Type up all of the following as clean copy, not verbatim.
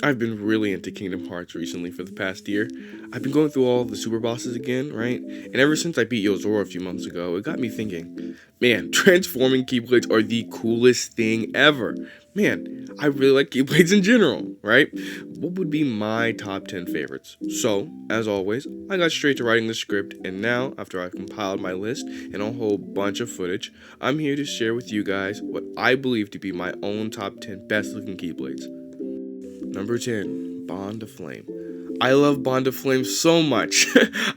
I've been really into Kingdom Hearts recently for the past year. I've been going through all of the super bosses again, right? And ever since I beat Yozora a few months ago, it got me thinking, man, transforming Keyblades are the coolest thing ever. Man, I really like Keyblades in general, right? What would be my top 10 favorites? So, as always, I got straight to writing the script, and now, after I've compiled my list and a whole bunch of footage, I'm here to share with you guys what I believe to be my own top 10 best looking Keyblades. Number 10, Bond of Flame. I love Bond of Flame so much.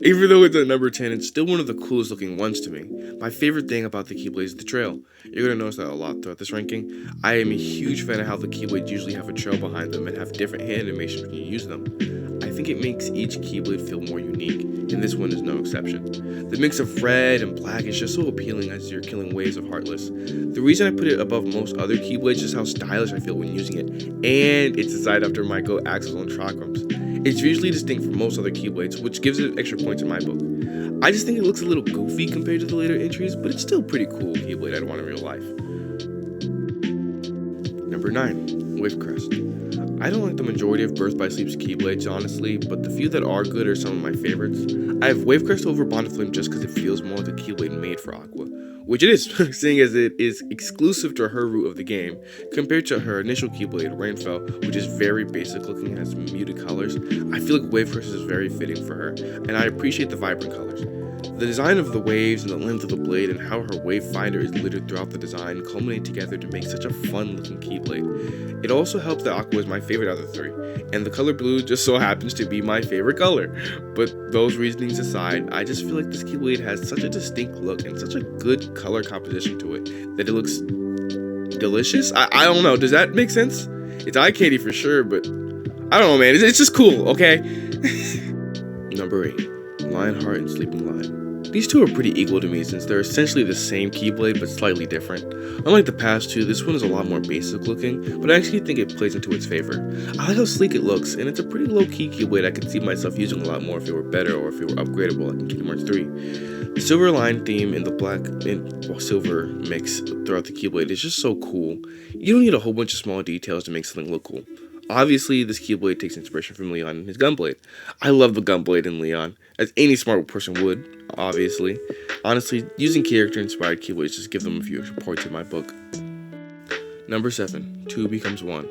Even though it's at number 10, it's still one of the coolest looking ones to me. My favorite thing about the Keyblade is the trail. You're going to notice that a lot throughout this ranking. I am a huge fan of how the Keyblades usually have a trail behind them and have different hand animations when you use them. I think it makes each Keyblade feel more unique, and this one is no exception. The mix of red and black is just so appealing as you're killing waves of Heartless. The reason I put it above most other Keyblades is how stylish I feel when using it, and it's designed after Michael Axel's own chakrams. It's visually distinct from most other Keyblades, which gives it extra points in my book. I just think it looks a little goofy compared to the later entries, but it's still pretty cool Keyblade I'd want in real life. Number 9, Wave Crest. I don't like the majority of Birth by Sleep's Keyblades, honestly, but the few that are good are some of my favorites. I have Wave Crest over Bond of Flame just because it feels more like a Keyblade made for Aqua, which it is, seeing as it is exclusive to her route of the game, compared to her initial Keyblade, Rainfell, which is very basic looking and has muted colors. I feel like Wave Crest is very fitting for her, and I appreciate the vibrant colors. The design of the waves and the length of the blade and how her wave finder is littered throughout the design culminate together to make such a fun looking Keyblade. It also helps that Aqua is my favorite out of the three, and the color blue just so happens to be my favorite color. But those reasonings aside, I just feel like this Keyblade has such a distinct look and such a good color composition to it that it looks delicious. I don't know, does that make sense? It's eye candy for sure, but I don't know, man, it's just cool, okay? Number 8, Lionheart and Sleeping Lion. These two are pretty equal to me since they're essentially the same Keyblade but slightly different. Unlike the past two, this one is a lot more basic looking, but I actually think it plays into its favor. I like how sleek it looks, and it's a pretty low-key Keyblade I could see myself using a lot more if it were better or if it were upgradable like in Kingdom Hearts 3. The silver line theme and the black and silver mix throughout the Keyblade is just so cool. You don't need a whole bunch of small details to make something look cool. Obviously, this Keyblade takes inspiration from Leon and his Gunblade. I love the Gunblade in Leon, as any smart person would, obviously. Honestly, using character-inspired Keyblades just give them a few extra points in my book. Number 7, 2 Becomes 1.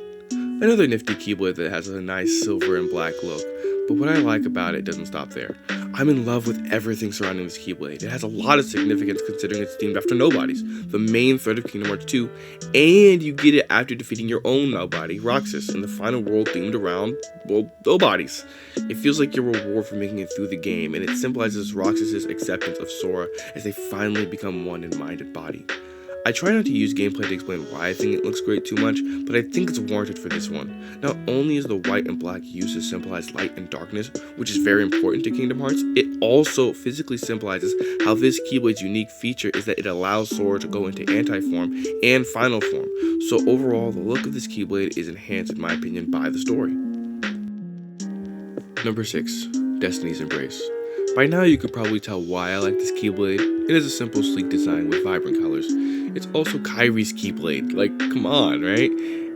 Another nifty Keyblade that has a nice silver and black look, but what I like about it doesn't stop there. I'm in love with everything surrounding this Keyblade. It has a lot of significance considering it's themed after Nobodies, the main thread of Kingdom Hearts 2, and you get it after defeating your own Nobody, Roxas, in the final world themed around, well, Nobodies. It feels like your reward for making it through the game, and it symbolizes Roxas' acceptance of Sora as they finally become one in mind and body. I try not to use gameplay to explain why I think it looks great too much, but I think it's warranted for this one. Not only is the white and black used to symbolize light and darkness, which is very important to Kingdom Hearts, it also physically symbolizes how this Keyblade's unique feature is that it allows Sora to go into anti-form and final form. So overall, the look of this Keyblade is enhanced in my opinion by the story. Number 6, Destiny's Embrace. By now you could probably tell why I like this Keyblade. It is a simple, sleek design with vibrant colors. It's also Kairi's Keyblade. Like, come on, right?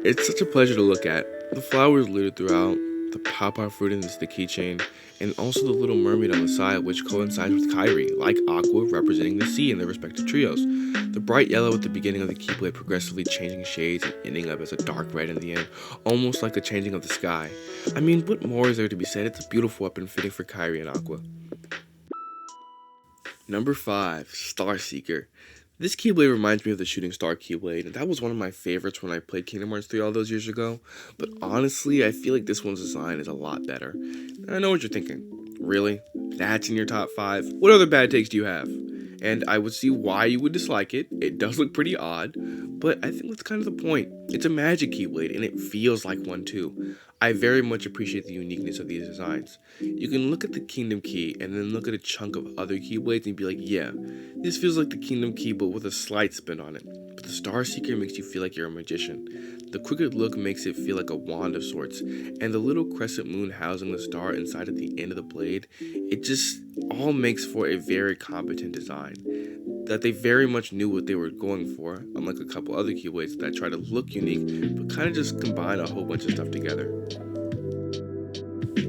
It's such a pleasure to look at. The flowers littered throughout, the pawpaw fruit in the keychain, and also the little mermaid on the side, which coincides with Kairi, like Aqua representing the sea in their respective trios. The bright yellow at the beginning of the Keyblade progressively changing shades and ending up as a dark red in the end, almost like the changing of the sky. I mean, what more is there to be said? It's a beautiful weapon fitting for Kairi and Aqua. Number 5, Starseeker. This Keyblade reminds me of the Shooting Star Keyblade, and that was one of my favorites when I played Kingdom Hearts 3 all those years ago, but honestly, I feel like this one's design is a lot better. I know what you're thinking. Really? That's in your top 5? What other bad takes do you have? And I would see why you would dislike it. It does look pretty odd, but I think that's kind of the point. It's a magic Keyblade, and it feels like one too. I very much appreciate the uniqueness of these designs. You can look at the Kingdom Key and then look at a chunk of other Keyblades and be like, yeah, this feels like the Kingdom Key but with a slight spin on it. But the Starseeker makes you feel like you're a magician. The crooked look makes it feel like a wand of sorts, and the little crescent moon housing the star inside at the end of the blade, it just all makes for a very competent design. that they very much knew what they were going for, unlike a couple other Keyblades that try to look unique, but kind of just combine a whole bunch of stuff together.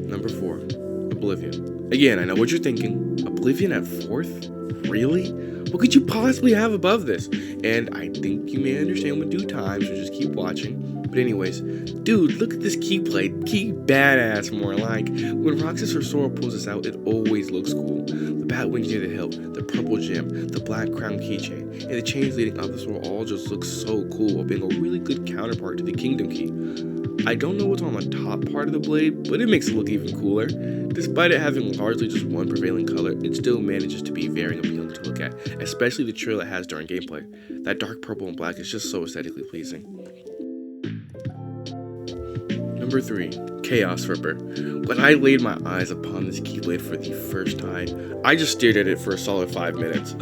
Number 4, Oblivion. Again, I know what you're thinking. Oblivion at 4th? Really? What could you possibly have above this? And I think you may understand with due time, so just keep watching. But anyways, dude, look at this Keyblade. Key badass, more like. When Roxas or Sora pulls this out, it always looks cool. The bat wings near the hilt, the purple gem, the black crown keychain, and the chains leading up the sword all just look so cool while being a really good counterpart to the Kingdom Key. I don't know what's on the top part of the blade, but it makes it look even cooler. Despite it having largely just one prevailing color, it still manages to be very appealing to look at, especially the trail it has during gameplay. That dark purple and black is just so aesthetically pleasing. Number 3, Chaos Ripper. When I laid my eyes upon this Keyblade for the first time, I just stared at it for a solid 5 minutes.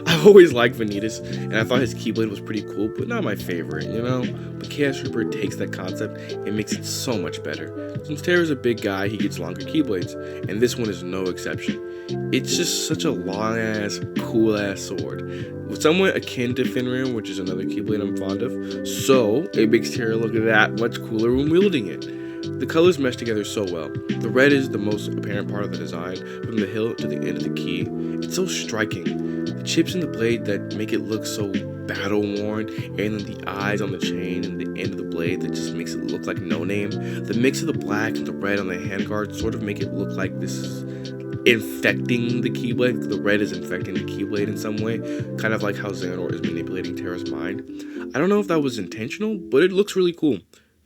I've always liked Vanitas, and I thought his Keyblade was pretty cool, but not my favorite, you know? But Chaos Ripper takes that concept and makes it so much better. Since Terra's a big guy, he gets longer Keyblades, and this one is no exception. It's just such a long-ass, cool-ass sword. Somewhat akin to Finram, which is another Keyblade I'm fond of, so it makes Terra look that much cooler when wielding it. The colors mesh together so well. The red is the most apparent part of the design, from the hilt to the end of the key. It's so striking. The chips in the blade that make it look so battle-worn, and then the eyes on the chain and the end of the blade that just makes it look like No Name. The mix of the black and the red on the handguard sort of make it look like this is infecting the Keyblade. The red is infecting the Keyblade in some way, kind of like how Xehanort is manipulating Terra's mind. I don't know if that was intentional, but it looks really cool.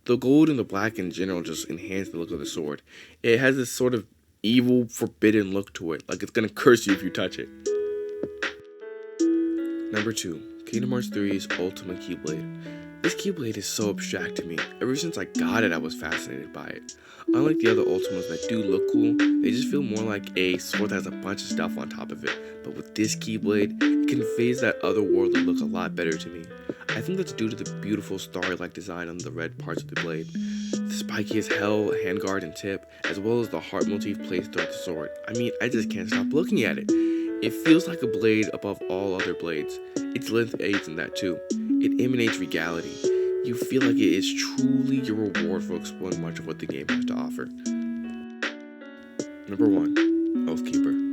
The gold and the black in general just enhance the look of the sword. It has this sort of evil, forbidden look to it, like it's gonna curse you if you touch it. Number 2, Kingdom Hearts 3's Ultimate Keyblade. This Keyblade is so abstract to me. Ever since I got it, I was fascinated by it. Unlike the other Ultimas that do look cool, they just feel more like a sword that has a bunch of stuff on top of it. But with this Keyblade, it conveys that otherworldly look a lot better to me. I think that's due to the beautiful starry-like design on the red parts of the blade, the spiky as hell handguard and tip, as well as the heart motif placed throughout the sword. I mean, I just can't stop looking at it. It feels like a blade above all other blades. Its length aids in that too. It emanates regality. You feel like it is truly your reward for exploring much of what the game has to offer. Number 1, Oathkeeper.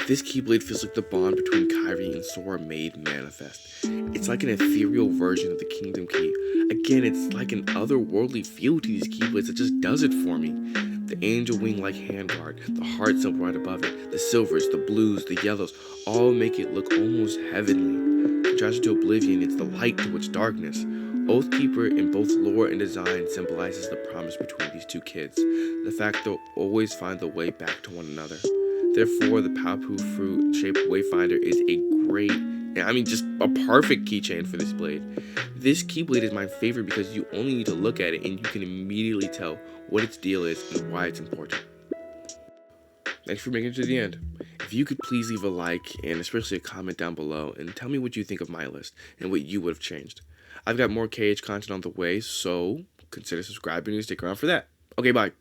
This Keyblade feels like the bond between Kairi and Sora made manifest. It's like an ethereal version of the Kingdom Key. Again, it's like an otherworldly feel to these Keyblades that just does it for me. The angel wing-like handguard, the heart symbol right above it, the silvers, the blues, the yellows, all make it look almost heavenly. Contrasted to Oblivion, it's the light to its darkness. Oathkeeper in both lore and design symbolizes the promise between these two kids, the fact they'll always find the way back to one another. Therefore, the Papu fruit-shaped Wayfinder is a great, just a perfect keychain for this blade. This Keyblade is my favorite because you only need to look at it and you can immediately tell what its deal is and why it's important. Thanks for making it to the end. If you could please leave a like and especially a comment down below and tell me what you think of my list and what you would have changed. I've got more KH content on the way, so consider subscribing and stick around for that. Okay, bye.